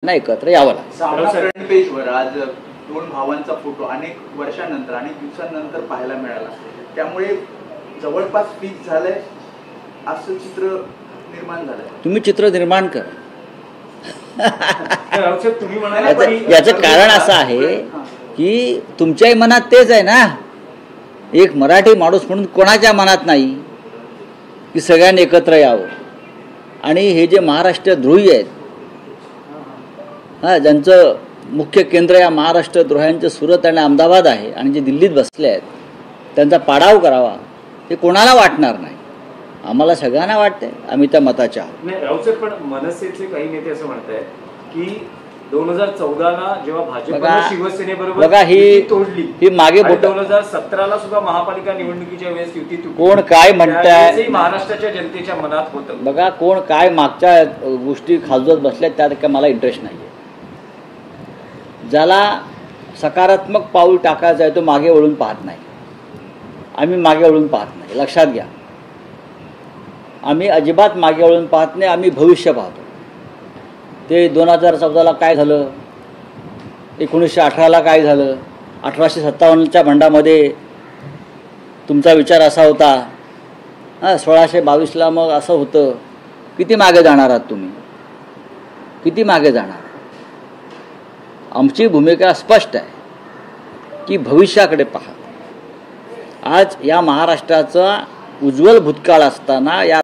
ना एकत्र यावं लागतं. सामना फ्रंट पेजवर आज दोन भावांचा फोटो अनेक वर्षांनंतर अनेक दिवसांनंतर पाहायला मिळाला. त्यामुळे जवळपास फिक्स झालंय असं चित्र निर्माण झालंय. तुम्ही चित्र निर्माण करा. तुम्ही याचं कारण असं आहे की तुमच्याही मनात तेच आहे ना. एक मराठी माणूस म्हणून कोणाच्या मनात नाही की सगळ्यांनी एकत्र यावं. आणि हे जे महाराष्ट्र द्रोही आहेत, ज्यांचं मुख्य केंद्र या महाराष्ट्र द्रोह्यांचं सुरत आणि अहमदाबाद आहे आणि जे दिल्लीत बसले आहेत, त्यांचा पाडाव करावा हे कोणाला वाटणार नाही. आम्हाला सगळ्यांना वाटतंय, आम्ही त्या मताच्या आहोत. नाही राऊत, पण मनसेचे काही नेते असं म्हणतात की 2014ला जेव्हा भाजपने शिवसेनेबरोबर युती तोडली, ही मागे 2017ला सुद्धा महापालिका निवडणुकीच्या वेळेस युती तुटली. कोण काय म्हणताय महाराष्ट्राच्या जनतेच्या मनात होतं. बघा, कोण काय मागच्या गोष्टी खाजवत बसल्यात त्यात काय मला इंटरेस्ट नाही आहे. ज्याला सकारात्मक पाऊल टाकायचं आहे तो मागे वळून पाहत नाही. आम्ही मागे वळून पाहत नाही, लक्षात घ्या. आम्ही अजिबात मागे वळून पाहत नाही. आम्ही भविष्य पाहतो. ते 2014ला काय झालं, 1918ला काय झालं, 1857च्या बंडामध्ये तुमचा विचार असा होता, 1622ला मग असं होतं. किती मागे जाणार आहात तुम्ही, किती मागे जाणार. आमची भूमिका स्पष्ट आहे की भविष्याकडे पहा. आज या महाराष्ट्राचा उज्ज्वल भूतकाळ असताना या